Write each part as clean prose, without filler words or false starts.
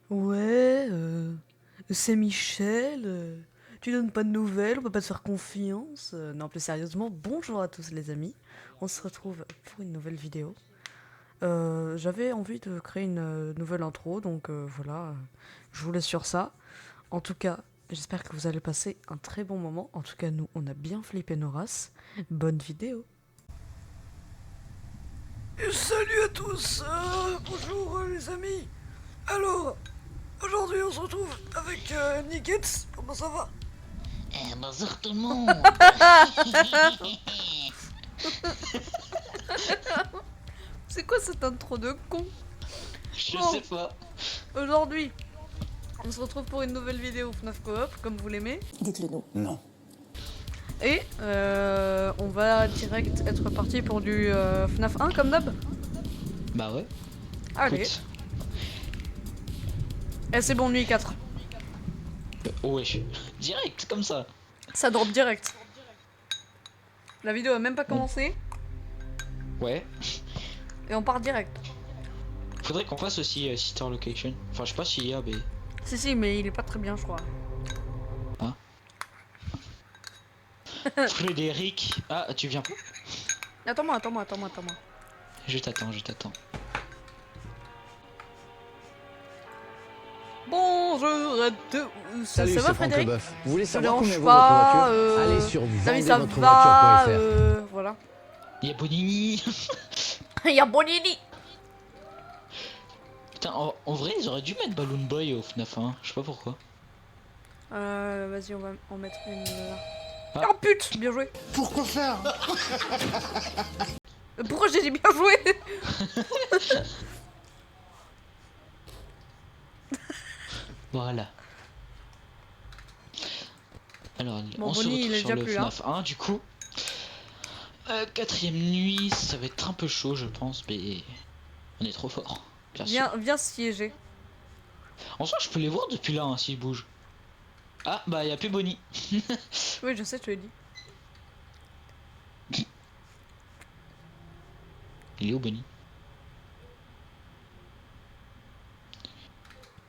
Ouais, c'est Michel. Tu donnes pas de nouvelles, on peut pas te faire confiance. Non, plus sérieusement, bonjour à tous les amis. On se retrouve pour une nouvelle vidéo. J'avais envie de créer une nouvelle intro, donc voilà, je vous laisse sur ça. En tout cas, j'espère que vous allez passer un très bon moment. En tout cas, nous, on a bien flippé nos races. Bonne vidéo. Salut à tous, bonjour les amis. Alors, aujourd'hui on se retrouve avec Nickets, comment ça va? Bonjour tout le monde. C'est quoi cette intro de con? Je Bon, sais pas. aujourd'hui, on se retrouve pour une nouvelle vidéo FNAF Coop, comme vous l'aimez. Dites-le nous. Non. Et on va direct être parti pour du FNAF 1 comme d'hab. Bah ouais. Allez, Écoute. et c'est bon, nuit 4. Oh wesh. Direct comme ça. Ça drop direct. La vidéo a même pas commencé, Ouais. et on part direct. Faudrait qu'on fasse aussi Sister Location. Enfin je sais pas s'il y a mais. Si, mais il est pas très bien, je crois. Frédéric. Ah tu viens pas? Attends-moi. Je t'attends. Bonjour à tous. Salut, ça va c'est Franck Frédéric? Leboeuf. Vous voulez Ça savoir dérange combien vaut pas, votre voiture Allez sur salut, ça va, vendezvotrevoiture.fr. voilà. Y'a Bonini. Il y a Bonini. Putain en vrai ils auraient dû mettre Balloon Boy au FNAF 1. Je sais pas pourquoi. Vas-y, on va en mettre une là. Ah. Oh pute, bien joué. Pourquoi faire Pourquoi j'ai dit bien joué? Voilà. Alors Bon, on se Bonnie, il retrouve est sur déjà le plus là. FNAF 1 du coup. Quatrième nuit, ça va être un peu chaud je pense, mais on est trop fort. Bien sûr. Viens siéger. En soi, je peux les voir depuis là, hein, s'ils bougent. Ah, bah, y a plus Bonnie. Oui, je sais, tu l'as dit. Il est où, Bonnie?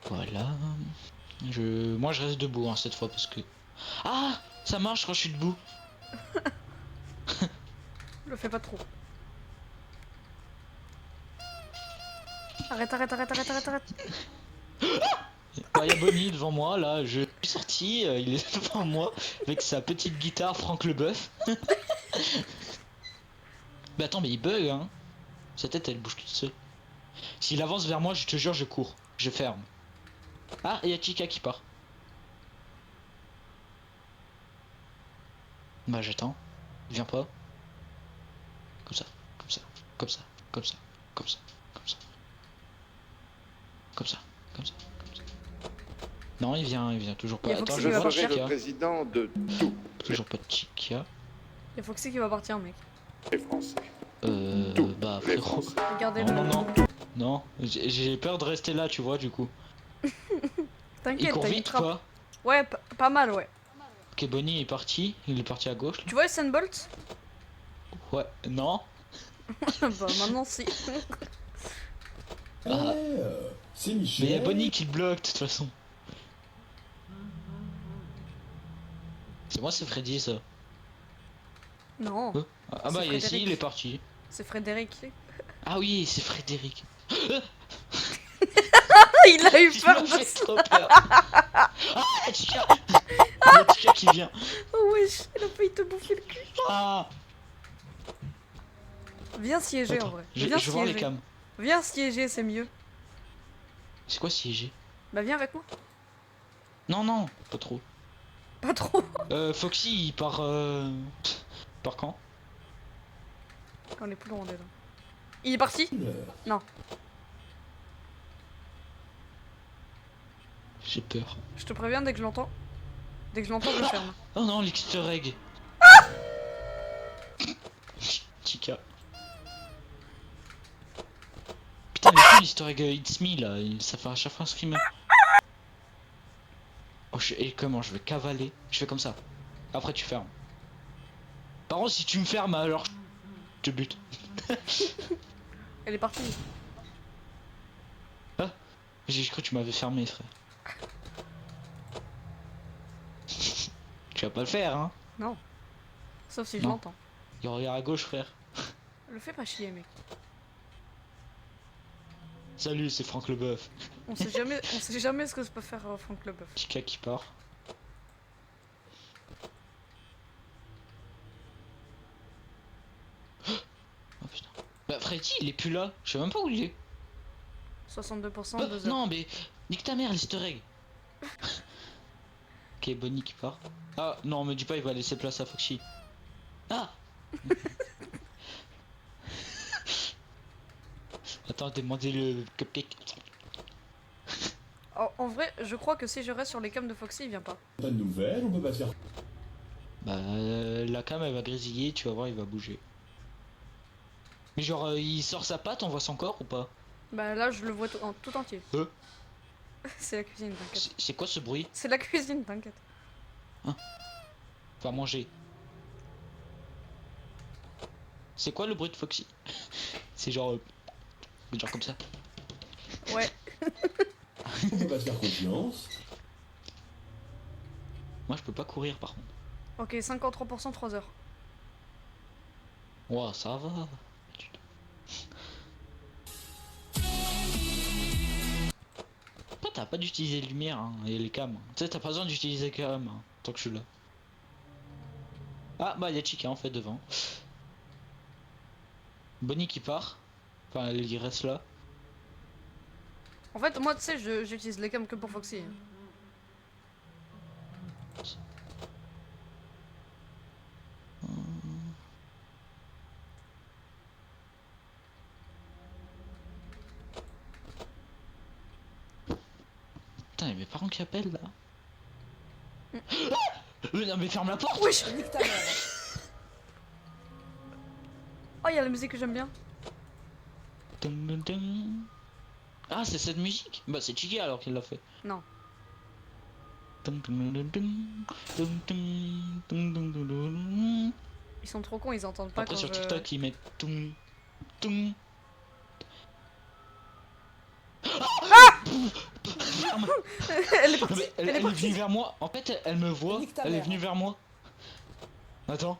Voilà. Moi, je reste debout, hein, cette fois, parce que... Ah, ça marche quand je suis debout. Le fais pas trop. Arrête. Bah, y a Bonnie devant moi, là, je suis sorti, il est devant moi, avec sa petite guitare Franck Leboeuf. Mais attends, mais il bug, hein. Sa tête, elle bouge toute seule. S'il avance vers moi, je te jure, je cours. Je ferme. Ah, et y a Chica qui part. Bah, j'attends. Il vient pas. Comme ça. Non, il vient toujours pas. Il y a Attends, Foxy je qui va vois partir. Chica. le président de tous Toujours pas de Chica. Il y a Foxy qui va partir, mec. les Français. Bah, les frérot. Français. Regardez-le. Non, j'ai peur de rester là, tu vois, du coup. Il T'inquiète, court t'as une vite, trappe. quoi. Ouais, pas mal, ouais. Ok, Bonnie est parti. Il est parti à gauche. Là. Tu vois Usain Bolt? Ouais, non. Bah maintenant si. Ah. C'est Mais Michel. y a Bonnie qui le bloque, de toute façon. C'est moi, c'est Freddy, ça. Non, Ah bah, C'est ici, Frédéric. il est parti. c'est Frédéric. Ah oui, c'est Frédéric. Il a eu Il peur m'a de fait ça. trop peur. Ah, Chica. Il y a Chica qui vient. Oh wesh, il a failli te bouffer le cul. Ah. Viens siéger en Attends, vrai. je Viens veux voir les siéger. cams. Viens siéger, c'est mieux. C'est quoi siéger? Bah viens avec moi. Non, pas trop. Pas trop. Foxy, il part... Par quand? On est plus loin déjà. Il est parti? Non. J'ai peur. Je te préviens, dès que je l'entends. Dès que je l'entends, je ferme. Oh non, l'Easter egg. Chica. Putain, mais plus l'Easter egg It's Me là, ça fait à chaque fois un screamer. Oh, et comment je vais cavaler? Je fais comme ça. Après, tu fermes. Par contre, si tu me fermes, alors je te bute. Elle est partie. J'ai cru que tu m'avais fermé, frère. Tu vas pas le faire, hein. Non. Sauf si je Non. l'entends. Il regarde à gauche, frère. Le fais pas chier, mec. Salut, c'est Franck Leboeuf. On sait jamais ce que ça peut faire Franck Leboeuf. Chica qui part. Oh putain. Bah Freddy, il est plus là. Je sais même pas où il est. 62%, Bah, 2 heures. non, mais nique ta mère, l'easter egg. Ok, Bonnie qui part. Ah non, me dis pas, il va laisser place à Foxy. Ah. Attends, demandez le cupcake. En vrai, je crois que si je reste sur les cams de Foxy, il vient pas. Pas de nouvelles, on peut pas faire. Bah, la cam elle va grésiller, tu vas voir, il va bouger. Mais genre, il sort sa patte, on voit son corps ou pas? Bah là, je le vois tout entier. C'est la cuisine, t'inquiète. C'est quoi ce bruit? C'est la cuisine, t'inquiète. Va manger. C'est quoi le bruit de Foxy? C'est genre comme ça. Ouais. On peut pas se faire confiance. Moi je peux pas courir par contre. Ok, 53%, 3 heures. Ouah, ça va. Pourquoi t'as pas d'utiliser les lumières hein, et les cams? Tu sais, t'as pas besoin d'utiliser les cams hein, tant que je suis là. Ah bah y'a Chica en fait devant. Bonnie qui part. Enfin elle reste là. En fait, moi, tu sais, j'utilise les cams que pour Foxy. Hein. Putain, y'a mes parents qui appellent là. Non mais ferme la porte. Wesh. Oh, il y a la musique que j'aime bien. Dun, dun, dun. Ah c'est cette musique? Bah c'est Chica alors qu'il l'a fait. Non. Dun, dun, dun, dun, dun, dun, dun, dun, dun, dun. Ils sont trop cons, ils entendent pas Après quand sur je... TikTok ils mettent tum tum. Ferme. Elle est Non, partie. mais Elle est elle est partie. venue vers moi. En fait elle me voit. Nique ta Elle est mère. venue vers moi. Attends.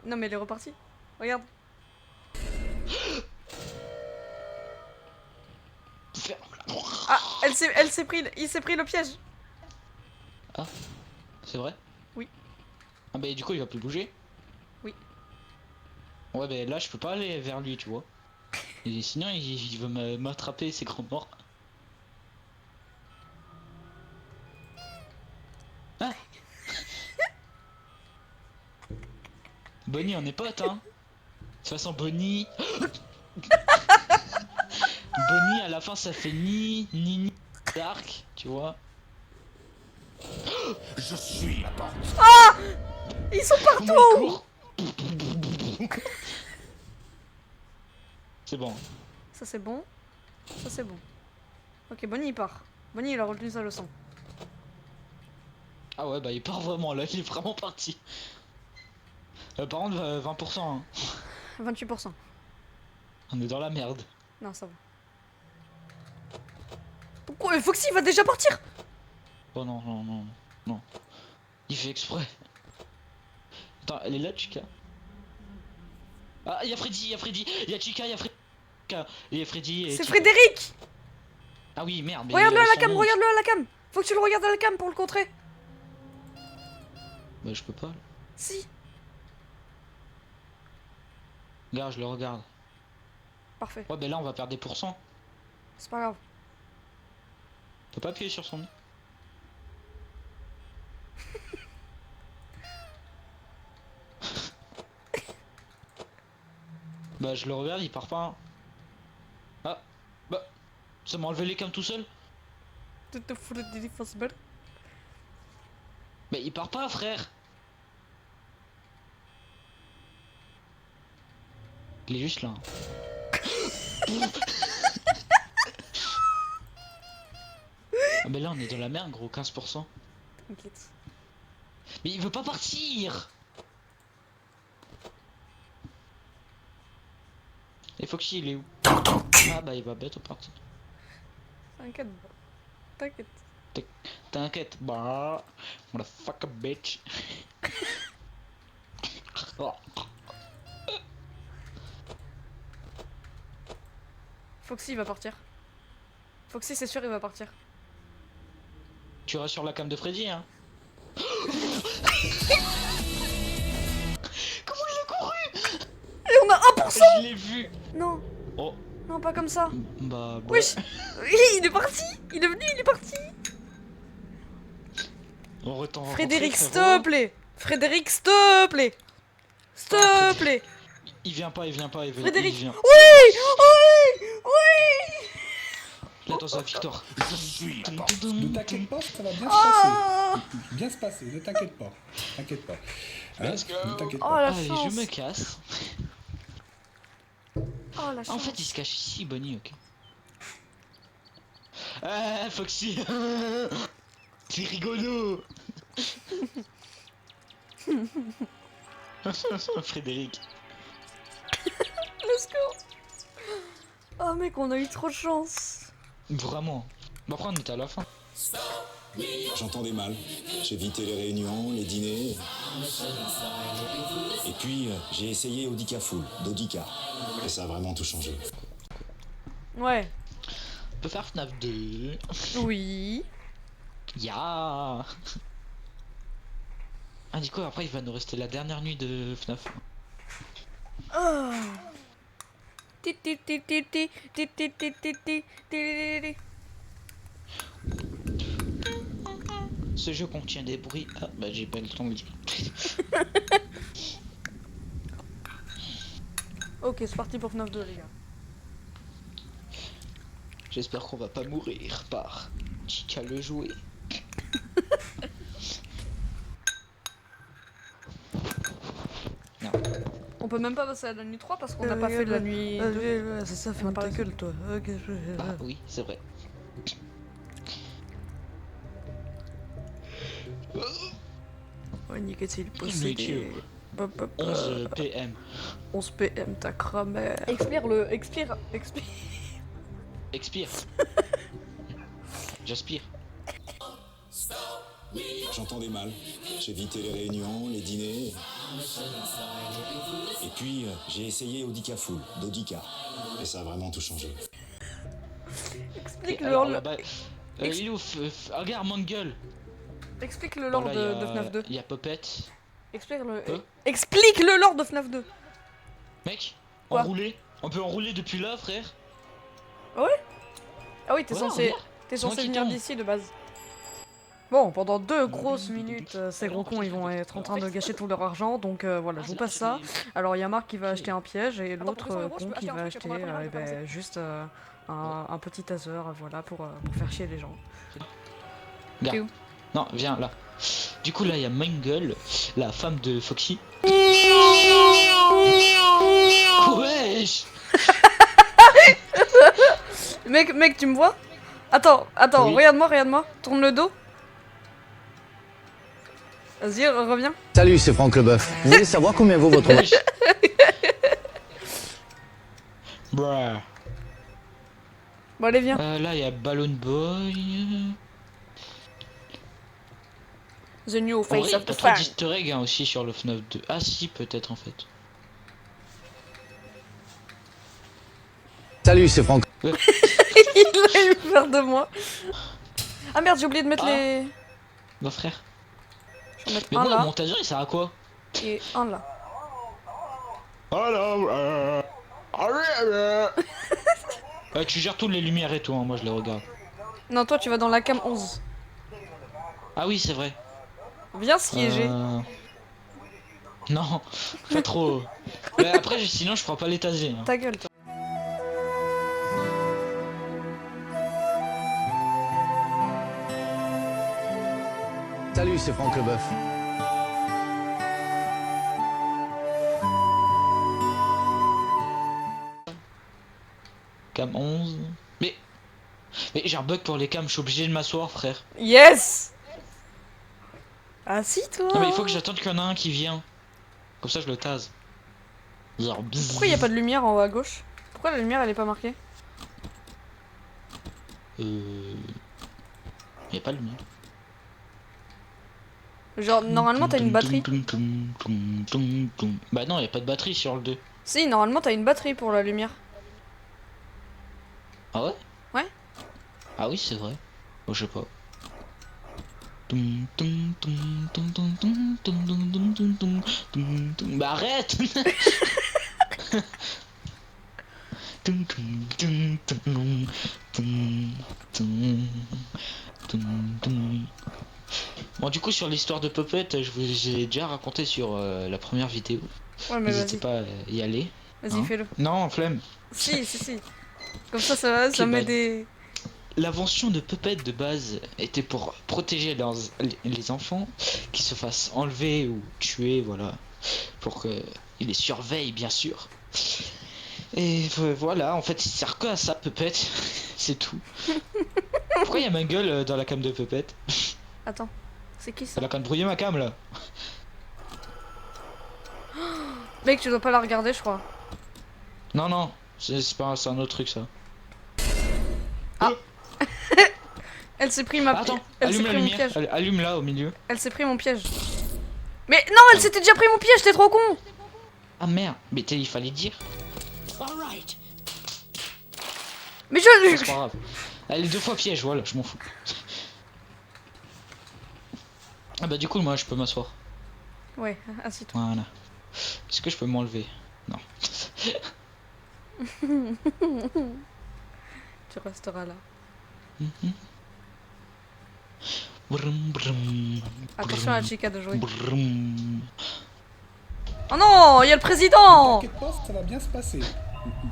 Non, mais elle est repartie. Regarde. Ferme. Ah, il s'est pris le piège. C'est vrai? Oui. Ah bah du coup il va plus bouger? Oui. Ouais bah là je peux pas aller vers lui tu vois. Et sinon il veut m'attraper ses grands morts. Ah. Bonnie on est potes hein. De toute façon Bonnie. Bonnie à la fin ça fait ni dark tu vois. Je suis la porte. Ils sont Comment il court. C'est bon. Ça c'est bon. Ça c'est bon. Ok, Bonnie il part. Bonnie il a retenu sa leçon. Ah ouais bah il part vraiment là, il est vraiment parti. Par contre 20% hein. 28%. On est dans la merde. Non, ça va. Pourquoi Foxy va déjà partir? Oh non non non non. Il fait exprès. Attends, elle est là Chica? Ah y'a Freddy, y'a Chica, y'a Freddy. Et y'a Freddy et C'est Chica. Frédéric. Ah oui merde. mais Regarde-le à la son cam, nom, regarde-le à la cam. Faut que tu le regardes à la cam pour le contrer. Bah je peux pas là. Si. Regarde, je le regarde. Parfait. Ouais bah là on va perdre des pourcents. C'est pas grave. Faut pas appuyer sur son nom. Bah je le regarde, il part pas. Hein. Ah bah ça m'a enlevé les cams tout seul. Tu te fous de défense belle. Mais il part pas frère. Il est juste là. Ah bah là on est dans la merde gros, 15%. T'inquiète. Mais il veut pas partir. Et Foxy il est où? Ah bah il va bientôt partir. T'inquiète. T'inquiète. T'inquiète, bah. On la fuck a bitch. Oh. Foxy il va partir. Foxy c'est sûr il va partir. Tu restes sur la cam de Freddy, hein. Comment il a couru? Et on a 1%. Je l'ai vu. Non, Oh, non pas comme ça. bah. Wesh. Oui, il est parti. Il est venu, il est parti. On retombe. Frédéric, s'il te plaît. Frédéric, s'il te plaît. S'il te plaît. Il vient pas, il vient pas, il vient. Frédéric. Il vient. Oui, oui, oui. Là dans sa victoire. Je suis la porte. Ne t'inquiète pas, ça va bien se Ah. passer. Bien se passer, ne t'inquiète pas. T'inquiète pas. Hein, Let's go. ne t'inquiète Oh pas. la Allez, chance. je me casse. Oh la En chance. fait, il se cache ici, Bonnie, ok. Foxy. C'est rigolo. Frédéric. Let's go. Oh mec, on a eu trop de chance. Vraiment. Bah après on était à la fin. J'entendais mal. J'ai évité les réunions, les dîners. Et puis, j'ai essayé Audica Full, d'Audica. Et ça a vraiment tout changé. Ouais. On peut faire FNAF 2. Oui. Ya. Ah du coup après il va nous rester la dernière nuit de FNAF. Oh. Ti, ti, ti, ti, ti, ti, ti, ti, ti, ti, ti. Ce jeu contient des bruits. Ah bah j'ai pas le temps de le dire. Ok, c'est parti pour FNAF 2 les gars. J'espère qu'on va pas mourir par Chica le jouet. Non. On peut même pas passer à la nuit 3 parce qu'on n'a pas fait de la nuit 2. C'est ça, ferme ta gueule toi. Ok, Ah oui, c'est vrai. Ouais, niquait-il YouTube. possédé. 11 PM. 11 PM, ta cramère. Expire. Expire. J'aspire. J'entendais mal. J'ai évité les réunions, les dîners. Et puis, j'ai essayé Audica Full, d'Audica. Et ça a vraiment tout changé. Explique Et le alors, lore, là-bas, il est où regarde Mangle. explique le lore Voilà, de FNAF 2. Il y a Puppet. Explique le... Hein Explique le lore de FNAF 2. Mec, Quoi enroulé. On peut enrouler depuis là, frère. Ah oui, t'es Ouais, censé, regarde. t'es C'est moi censé qui venir tourne. d'ici de base. Bon, pendant 2 grosses minutes, ces gros cons ils vont être en train de gâcher tout leur argent, donc voilà, je vous passe ça. Alors il y a Marc qui va acheter un piège et l'autre con qui va acheter juste un petit taser, voilà, pour faire chier les gens. T'es Regarde. où? Non, viens là. Du coup, là, il y a Mangle, la femme de Foxy. Wesh. Mec, tu me vois? Attends, Oui. regarde-moi, tourne le dos. Vas-y, reviens. Salut, c'est Franck Leboeuf. Vous voulez savoir combien vaut votre... Wesh. Bruh. Bon, allez, viens. Là, il y a Balloon Boy. The new En face vrai, of pas the trop fan. d'easter egg hein, aussi sur le FNAF 2. Ah si, peut-être en fait. Salut, c'est Franck. Il a eu peur de moi. Ah merde, j'ai oublié de mettre Ah. les... Bah frère. Je vais mettre Mais un moi, là le montager, il sert à quoi? et un là. Tu gères toutes les lumières et tout, hein, moi je les regarde. Non, toi tu vas dans la cam 11. Ah oui, c'est vrai. Viens siéger. Non, pas trop. Mais après, sinon je prends pas l'étagère. Hein. Ta gueule, toi. Salut, c'est Franck Leboeuf. Cam 11. Mais j'ai un bug pour les cams, je suis obligé de m'asseoir, frère. Yes. Assis-toi. Non, mais il faut que j'attende qu'il y en a un qui vient. Comme ça, je le tase. Genre, bzzz. Pourquoi il n'y a pas de lumière en haut à gauche? Pourquoi la lumière elle est pas marquée? y a pas de lumière. Genre, normalement, t'as une batterie. Bah non, y a pas de batterie sur le 2. Si, normalement, t'as une batterie pour la lumière. Ah ouais? Ouais. Ah oui, c'est vrai. Oh, je sais pas. Bah arrête. Bon, du coup, sur l'histoire de Puppet, je vous ai déjà raconté sur la première vidéo. Ouais, mais N'hésitez vas-y. pas à y aller. Vas-y, Hein. fais-le. Non, flemme. Si. Comme ça Ok, met bah, des... L'invention de Puppet de base était pour protéger les enfants qui se fassent enlever ou tuer, voilà. Pour qu'ils les surveillent, bien sûr. Et voilà, en fait, il sert que à ça, Puppet. C'est tout. Pourquoi il y a ma gueule dans la cam de Puppet? Attends, c'est qui ça? Elle a qu'à brouiller ma cam là. Mec, tu dois pas la regarder, je crois. Non, c'est pas, c'est un autre truc ça. Elle s'est pris ma... Attends, Elle s'est allume la pris mon lumière. piège. Allume là au milieu. Elle s'est pris mon piège. Mais non, elle s'était déjà pris mon piège, t'es trop con. Ah merde, mais il fallait dire. Mais C'est pas grave. Elle est 2 fois piège, voilà, je m'en fous. Ah bah du coup, moi je peux m'asseoir. Ouais, assis-toi. Voilà. Est-ce que je peux m'enlever? Non. Tu resteras là. Brum, brum, Attention à la chica de jouer. brum. Oh non, il y a le président. T'inquiète pas, ça va bien se passer.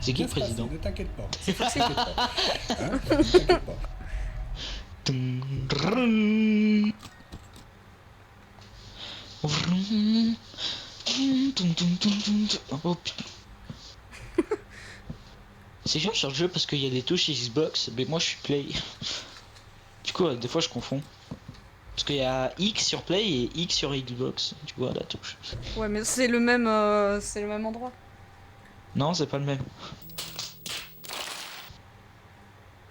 C'est qui Bien le se passer, président? Ne t'inquiète pas. C'est Foxy. Hein, ne t'inquiète pas. Tum, brum. Brum. Tum, tum, tum, tum, tum. Oh putain. C'est chiant sur le jeu parce qu'il y a des touches Xbox, mais moi je suis Play. Du coup, des fois je confonds. Parce qu'il y a X sur Play et X sur Xbox, tu vois la touche. Ouais, mais c'est le même endroit. Non, c'est pas le même.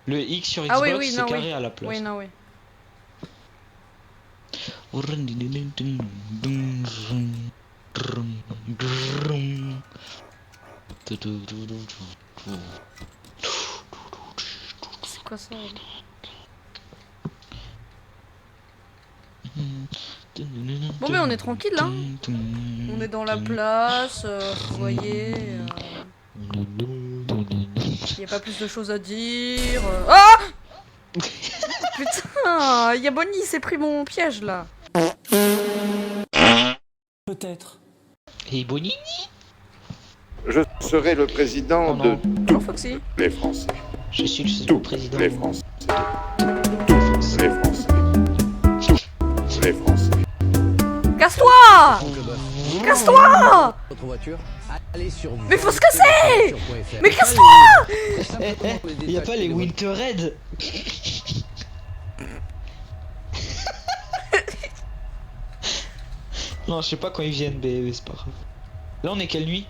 Le X sur Ah Xbox, oui, c'est non, carré oui. à la place. Oui, non, oui. C'est quoi ça? Bon, mais on est tranquille là. On est dans la place, vous voyez. Y a pas plus de choses à dire. Ah putain, y a Bonnie, il s'est pris mon piège là. Peut-être. Et Bonnie? Je serai le président Oh de non. Bonjour Foxy. les Français. Je suis le Tous président. les Français. Tous les Français. Tous les Français. Casse-toi. Franck Leboeuf. Casse-toi. Votre voiture, allez sur Mais faut se casser. voiture.fr. Mais casse-toi. Y'a pas les Winter Red? Non, je sais pas quand ils viennent, mais c'est pas grave. Là, on est quelle nuit?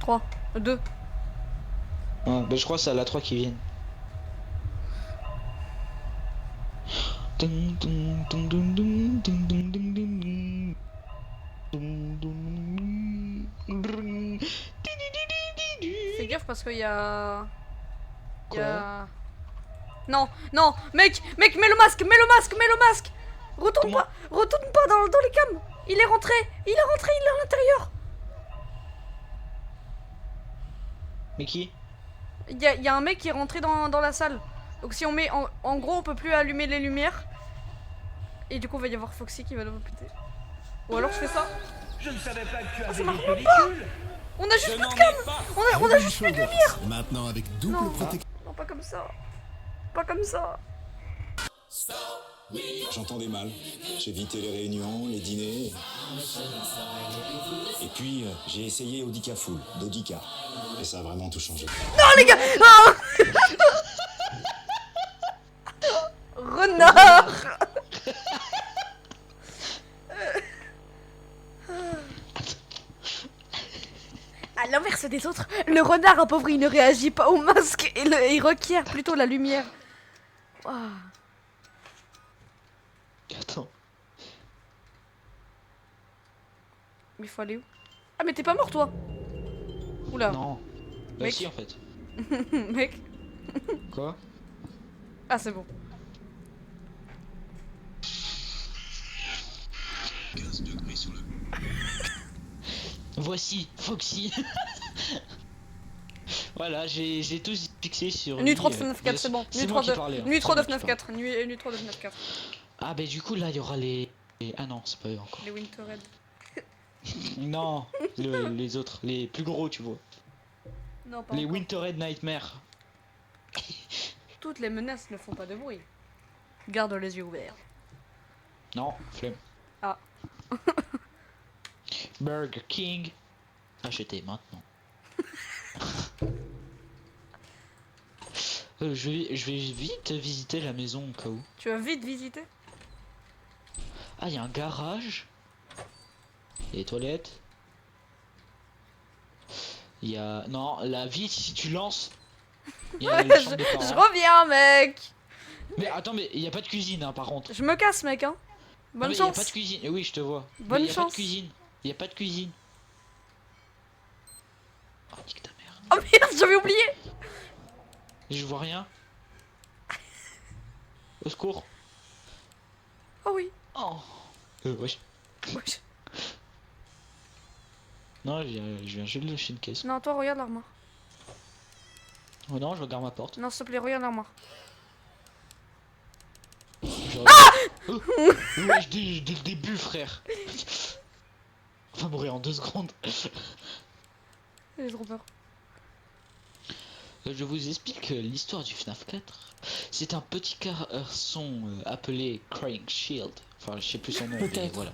3, 2. Ouais, bah je crois que c'est à la 3 qui viennent. Fais gaffe parce qu'il y a... Quoi? Non, non, mec, mets le masque, mets le masque, mets le masque. Retourne Comment? pas dans les cams. Il est rentré, il est à l'intérieur. Mais qui? Il y a un mec qui est rentré dans la salle. Donc si on met, en gros, on peut plus allumer les lumières. Et du coup, il va y avoir Foxy qui va nous péter. Ou alors je fais ça. Je ne savais pas que tu avais marche des pas. pellicules. On a juste plus de cam. On a juste plus de lumière. Maintenant avec double Non, protection. non, pas comme ça. Pas comme ça. J'entendais mal. J'ai évité les réunions, les dîners. Et puis, j'ai essayé Audica Full, d'Audica. Et ça a vraiment tout changé. Non, les gars. Ah renard. À l'inverse des autres, le renard appauvri ne réagit pas au masque et il requiert plutôt la lumière. Waouh. Mais faut aller où? Ah, mais t'es pas mort, toi? Oula. Non. Bah Mec. si en fait. Mec. Quoi? Ah, c'est bon. Voici Foxy. Voilà, j'ai tous fixé sur Nuit lui, 3 de FNAF 4, c'est bon. C'est Nuit moi 3 qui de parlais. hein. Nuit C'est 3 de moi qui FNAF parle. 4. Nuit 3 de FNAF 4. Ah bah du coup là il y aura les... Ah non, c'est pas eux encore. Les Winterred. Non, les autres, les plus gros tu vois. Non, pas Les encore. Winterred Nightmare. Toutes les menaces ne font pas de bruit. Garde les yeux ouverts. Non, flemme. Ah. Burger King. Achetez maintenant. Je vais vite visiter la maison au cas où. Tu vas vite visiter? Ah, il y a un garage. Il y a les toilettes. Il y a... Non, la vie, si tu lances... Il y a Ouais, la chambre des je parents. reviens, mec. Mais attends, mais il n'y a pas de cuisine, hein, par contre. Je me casse, mec, hein. Non, Bonne mais il y a chance. pas de cuisine. Eh oui, je te vois. Bonne mais il y a pas de chance. cuisine. Il y a pas de cuisine. Oh, nique ta mère. Oh merde, j'avais oublié. Je vois rien. Au secours. Oh oui. Oh. Wesh. Wesh. Non, je viens juste de lâcher une caisse. Non, toi, regarde l'armoire. Oh non, je regarde ma porte. Non, s'il te plaît, regarde l'armoire. Je regarde... Wesh, dès le début, frère. On va mourir en 2 secondes. J'ai trop peur. Je vous explique l'histoire du FNAF 4. C'est un petit garçon appelé Crying Shield. Enfin, je sais plus son nom, mais Peut-être. voilà.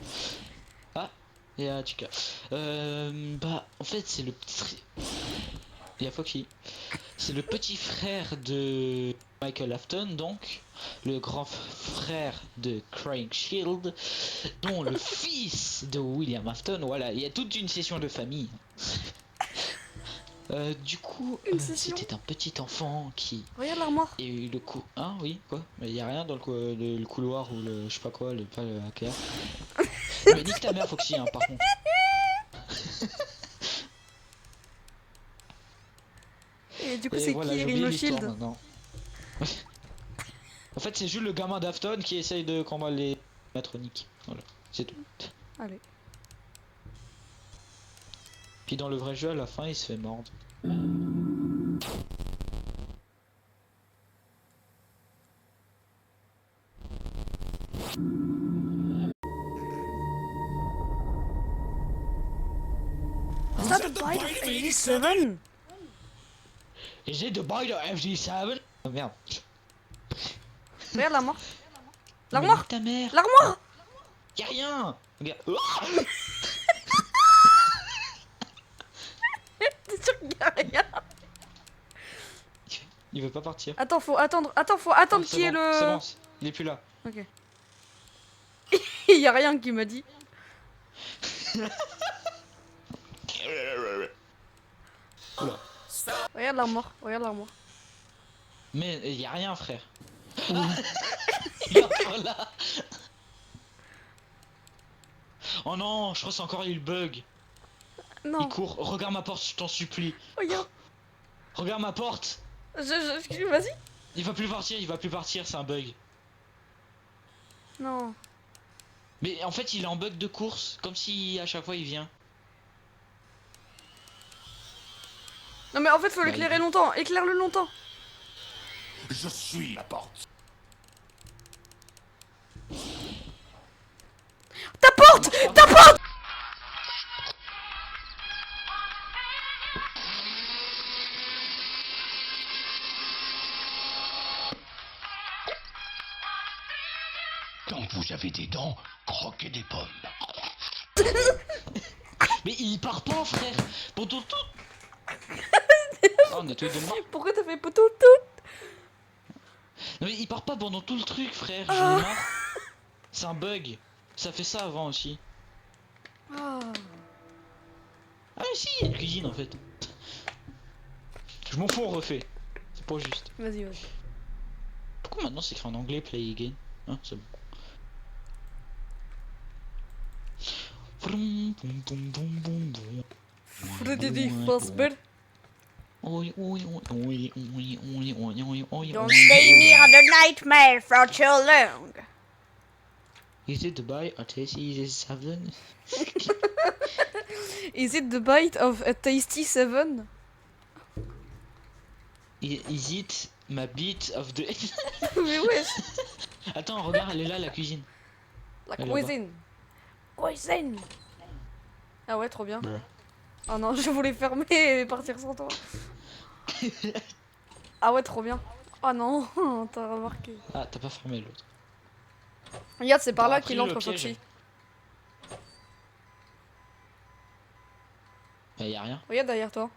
Ah, il y a Chica. Bah, en fait, c'est le petit... Il y a Foxy. C'est le petit frère de Michael Afton, donc le grand frère de Crying Shield, dont le fils de William Afton. Voilà, il y a toute une session de famille. Du coup, Une session. c'était un petit enfant qui Regarde l'armoire. a eu le coup. Hein, oui, quoi? Mais il y a rien dans le couloir ou le je sais pas quoi, pas le hacker. Mais nique ta mère, Foxy, hein, par contre. Et du coup, Et c'est voilà, qui j'ai oublié Rhino l'histoire Shield? maintenant. En fait, c'est juste le gamin d'Afton qui essaye de combattre les matroniques. Voilà, c'est tout. Allez. Puis dans le vrai jeu, à la fin, il se fait mordre. Is that the bite of 87? Is it the bite of FG7? Oh merde. Regarde l'armoire. Mais L'armoire. nique ta mère. L'armoire. Y'a rien. Regarde. Ah. T'es sûr qu'il y a rien? Il veut pas partir. Attends, faut attendre. Attends, faut attendre Oh, c'est qu'il y ait bon, c'est le. bon, il est plus là. Ok. Il y a rien qui m'a dit. Oula. Regarde l'armoire. Regarde l'armoire. Mais il y a rien, frère. Il est encore là. Oh non, je crois que c'est encore eu le bug. Non. Il court. Regarde ma porte, je t'en supplie. Regarde. Regarde ma porte. Vas-y. Il va plus partir, c'est un bug. Non. Mais en fait, il est en bug de course, comme si à chaque fois il vient. Non mais en fait faut Bah, l'éclairer il- longtemps. Éclaire-le longtemps. Je suis la porte. Ta porte. Ta porte. Quand vous avez des dents, croquez des pommes. Mais il part pas, frère. Pendant tout. Oh, on est tous de mort. Pourquoi t'as fait poteau tout? Non mais il part pas pendant tout le truc, frère. J'en ai marre. C'est un bug. Ça fait ça avant aussi. Ah. Ah mais si, il y a une cuisine en fait. Je m'en fous, on refait. C'est pas juste. Vas-y, vas-y. Pourquoi maintenant c'est écrit en anglais play again? Hein, c'est bon. Freddy Fazbear. Don't Don't stay near the nightmare for too long. Is it the buy or tasty 7? Is it the bite of a tasty 7? Is it ma bite of the... Mais wesh. Attends, regarde, elle est là, la cuisine. La Elle est cuisine. Cuisine. Ah ouais, trop bien. Bruh. Oh non, je voulais fermer et partir sans toi. Ah ouais, trop bien. Oh non, t'as remarqué. Ah, t'as pas fermé l'autre. Regarde, c'est par T'as là appris qu'il le entre, piège. Foxy. Bah, y'a rien. Regarde derrière toi.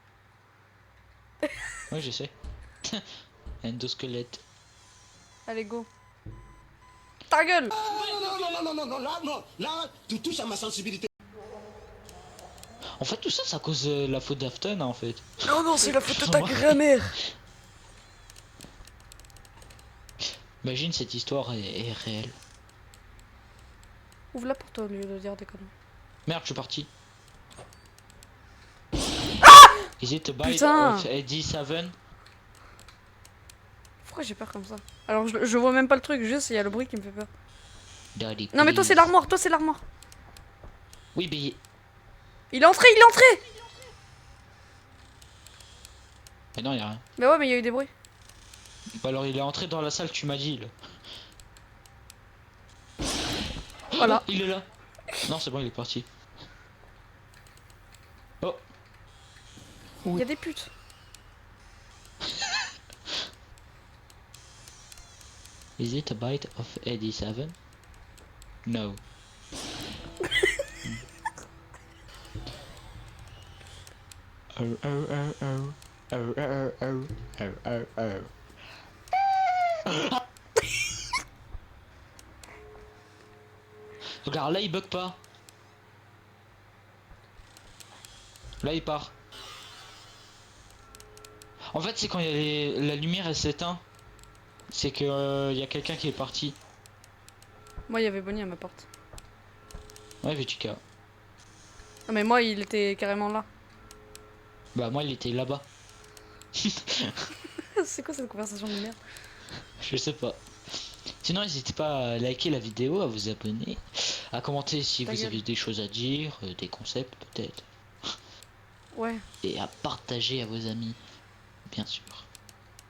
Ouais, je sais. Endosquelette. Allez, go. Ta gueule. Là, tu touches à ma sensibilité. En fait, tout ça, c'est à cause de la faute d'Afton, hein, en fait. Non, non, c'est la faute de ta grand-mère. Imagine, cette histoire est réelle. Ouvre la porte au lieu de dire des conneries. Merde, je suis parti. Is it a bite Putain. of Eddie 7? Pourquoi j'ai peur comme ça? Alors, je vois même pas le truc, juste il y a le bruit qui me fait peur. Daddy, Non, mais toi, c'est please. l'armoire, toi, c'est l'armoire. Oui, mais... Il est entré, il est entré. Mais non, y'a rien. Bah ouais, mais il y a eu des bruits. Bah alors, il est entré dans la salle, tu m'as dit, là. Voilà. Oh, il est là. Non, c'est bon, il est parti. Oh. Il y a des putes. Is it a bite of Eddie 7? No. Oh, oh, oh, oh. Oh, oh, oh, oh, oh, oh. Regarde, là il bug pas. Là il part. En fait, c'est quand il y a la lumière elle s'éteint. C'est que y a quelqu'un qui est parti. Moi, il y avait Bonnie à ma porte. Ouais, Vetuka. Non, mais moi, il était carrément là. Bah, moi il était là-bas. C'est quoi cette conversation de merde? Je sais pas. Sinon, n'hésitez pas à liker la vidéo, à vous abonner, à commenter si Ta vous gueule. avez des choses à dire, des concepts peut-être, Ouais, et à partager à vos amis, bien sûr.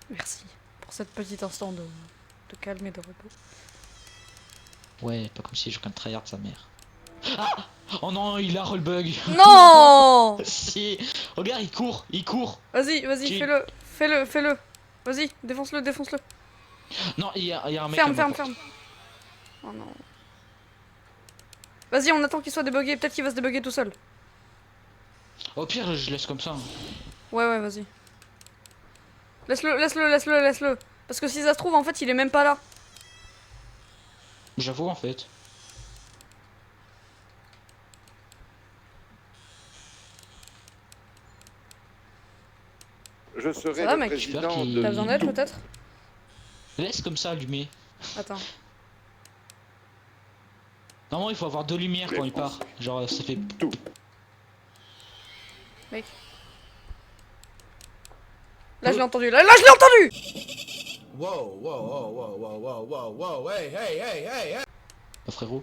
merci pour cette petite instant de calme et de repos. Ouais, pas comme si je de tryhard sa mère. Ah, oh non, il a roll bug. Non. Si, regarde, il court, il court. Vas-y, vas-y, Qui- fais-le, fais-le, fais-le. Vas-y, défonce-le, défonce-le. Non, il y a un mec. Ferme, à ma ferme, porte. ferme. Oh non. Vas-y, on attend qu'il soit débugué. Peut-être qu'il va se débugger tout seul. Au pire, je laisse comme ça. Ouais, ouais, vas-y. Laisse-le, laisse-le, laisse-le, laisse-le. Parce que si ça se trouve, en fait, il est même pas là. J'avoue en fait. Je serai Ça va, le mec? président J'espère qu'il- de... T'as besoin d'aide, peut-être? Laisse comme ça allumé. Attends. Normalement, il faut avoir deux lumières quand il part. Genre, ça fait. Tout. Mec. Là, je l'ai entendu. Là, je l'ai entendu. Wow, wow, wow, wow, wow, wow, wow, wow, hey, hey, hey, hey, hey. Ah, frérot.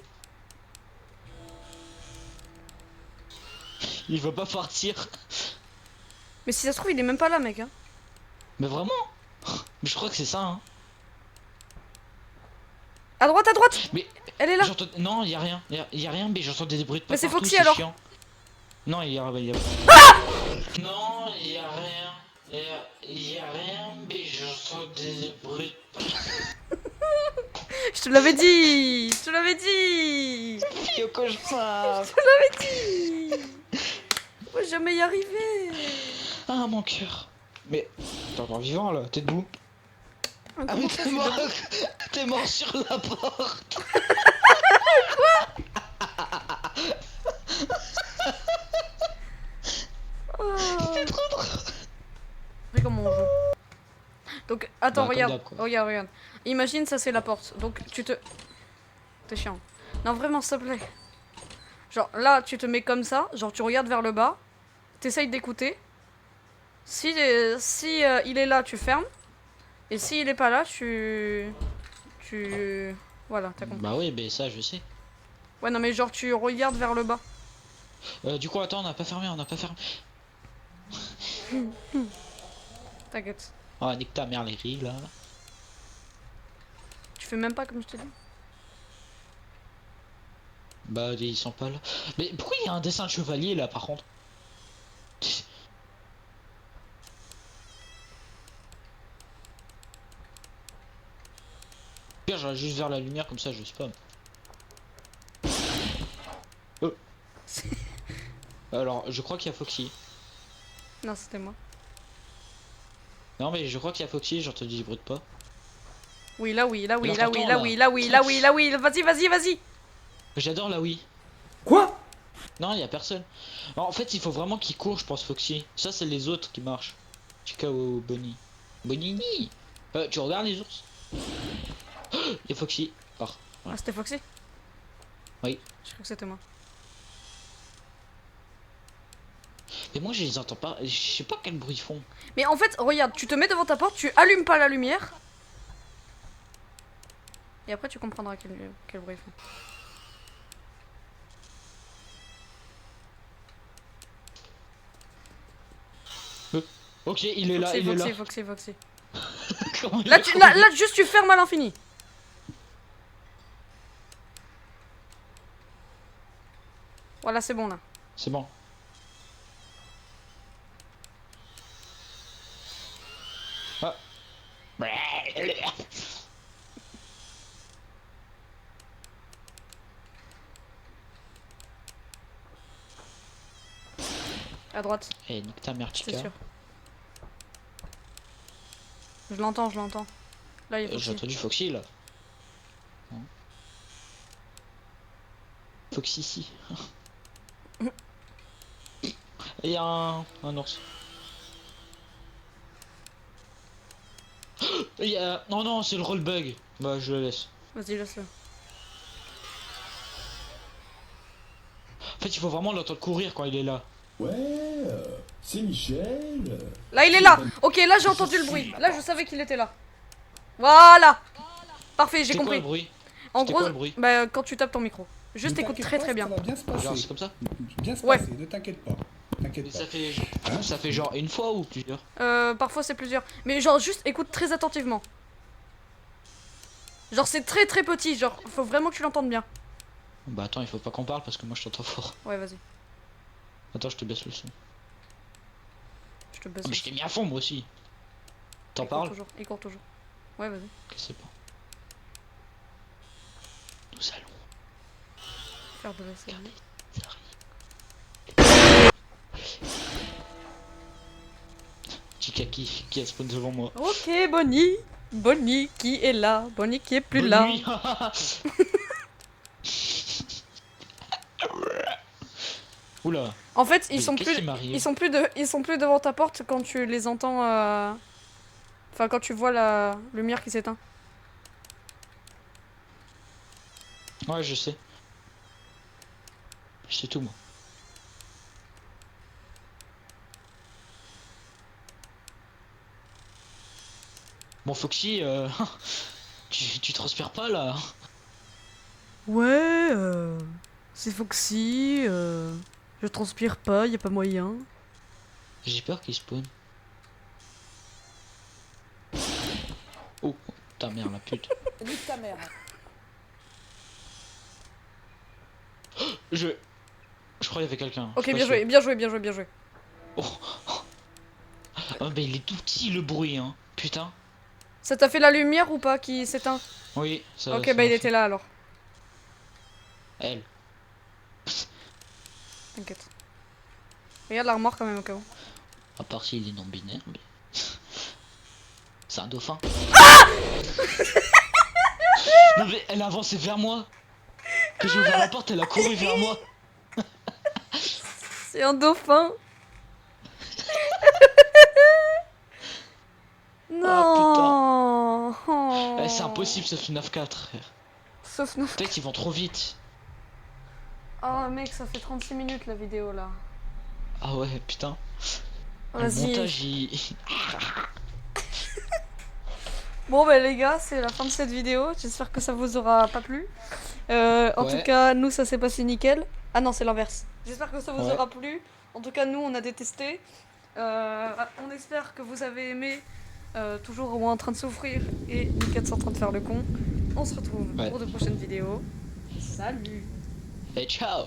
Il va pas partir. Mais si ça se trouve, il est même pas là, mec. Hein. Mais vraiment. Mais je crois que c'est ça, hein. À droite, à droite. Mais Elle est là. j'entends. Non, y a rien. Y a rien, mais j'entends des bruits de pas Mais c'est partout, Foxy, alors. chiant. Non, y a Non, y a rien. Y a rien, mais j'entends des bruits de Je te l'avais dit. Je te l'avais dit. fille au cauchemar. Je te l'avais dit. On va jamais y arriver. Ah, mon cœur. Mais t'es encore vivant là, t'es debout. Ah, mais t'es mort. T'es mort sur la porte. C'est trop drôle. Après, comment on joue? Donc, attends, Bah, comme regarde. d'hab, quoi. Regarde, regarde. Imagine, ça c'est la porte. Donc, tu te. T'es chiant. Non, vraiment, s'il te plaît. Genre là, tu te mets comme ça, genre tu regardes vers le bas, t'essayes d'écouter. Si il est là, tu fermes. Et s'il est pas là, Voilà, t'as compris. Bah oui, mais ça je sais. Ouais, non mais genre tu regardes vers le bas. Du coup, attends, on n'a pas fermé, T'inquiète. Oh, nique ta mère les riz là. Tu fais même pas comme je te dis. Bah, ils sont pas là. Mais pourquoi il y a un dessin de chevalier là par contre? Pire, j'aurais juste vers la lumière comme ça je spawn. Oh. Alors, je crois qu'il y a Foxy. Non, c'était moi. Non, mais je crois qu'il y a Foxy, j'ai entendu des bruits de pas. Oui, là oui, là oui, Alors, là oui, t'entends, là là. oui, là oui, là oui, là oui. Vas-y, vas-y, vas-y. J'adore la oui. Quoi? Non, il y a personne. Alors, en fait, il faut vraiment qu'il court, je pense, Foxy. Ça, c'est les autres qui marchent. Chica ou Bonnie. Bonini. Tu regardes les ours? Il y a Foxy. Oh. Ah, c'était Foxy? Oui. Je crois que c'était moi. Et moi, je les entends pas. Je sais pas quel bruit ils font. Mais en fait, regarde, tu te mets devant ta porte, tu allumes pas la lumière. Et après, tu comprendras quel bruit ils font. Ok, il est là, Foxy, il est là. Foxy, Foxy. Comment il Là, est là, juste tu fermes à l'infini. Voilà, c'est bon là. C'est bon. Ah. À droite, Eh, nique ta mère, c'est Chica. sûr. Je l'entends, je l'entends. Là, il est J'ai Foxy. entendu Foxy là. Non. Foxy ici. Il y a un ours. Il y a... Non, non, c'est le roll bug. Bah, je le laisse. Vas-y, laisse-le. En fait, il faut vraiment l'entendre courir quand il est là. Ouais, c'est Michel. Là, il est là. Ok, là, j'ai entendu le bruit. Là, je savais qu'il était là. Voilà. Parfait, j'ai C'est quoi compris. le bruit? En C'était gros, quoi le bruit? bah, quand tu tapes ton micro. Juste Ne écoute t'inquiète très pas, très bien. Ça va bien se passer. Genre, c'est comme ça? Bien se Ouais. passer, ne t'inquiète pas. T'inquiète pas. Ça fait genre une fois ou plusieurs? Parfois, c'est plusieurs. Mais genre, juste écoute très attentivement. Genre, c'est très très petit. Genre, faut vraiment que tu l'entendes bien. Bah attends, il faut pas qu'on parle parce que moi je t'entends fort. Ouais, vas-y. Attends, je te baisse le son. Je te baisse. Ah, mais je t'ai mis à fond moi aussi. T'en Il court parles? toujours. Il court toujours. Ouais, vas-y. Je sais pas. Nous allons. Faire de la série. Chica qui a spawn devant moi. Ok, Bonnie. Bonnie qui est là. Bonnie qui est plus Bonne là. nuit. Oula. En fait, Mais ils sont qu'est-ce plus, qui m'arrive? ils sont plus devant ta porte quand tu les entends. Enfin, quand tu vois la lumière qui s'éteint. Ouais, je sais. Je sais tout moi. Bon Foxy, tu transpires pas là? Ouais, c'est Foxy. Je transpire pas, y a pas moyen. J'ai peur qu'il spawn. Oh, ta mère la pute. Nique ta mère. Je crois qu'il y avait quelqu'un. Ok, je suis bien pas joué, bien joué, bien joué, bien joué. sûr. Oh, mais il est tout petit le bruit, hein. Putain. Ça t'a fait la lumière ou pas qui s'éteint? Oui, ça. Ok, ça bah il m'a était fait. là alors. Elle. T'inquiète. Regarde l'armoire quand même au cas où. À part s'il est non binaire, mais. C'est un dauphin. Non mais elle a avancé vers moi. Quand j'ai ouvert la porte, elle a couru vers moi. C'est un dauphin. Non. Eh, c'est impossible ce FNAF 4, frère. Sauf nous. Peut-être qu'ils vont trop vite. Oh mec, ça fait 36 minutes la vidéo là. Ah ouais, putain. Le Vas-y. montage, il... Bon bah les gars, c'est la fin de cette vidéo. J'espère que ça vous aura pas plu. En Ouais. tout cas, nous ça s'est passé nickel. Ah non, c'est l'inverse. J'espère que ça vous Ouais. aura plu. En tout cas, nous on a détesté. On espère que vous avez aimé. Toujours au moins en train de souffrir et Nikats en train de faire le con. On se retrouve Ouais. pour de prochaines vidéos. Salut! Et ciao.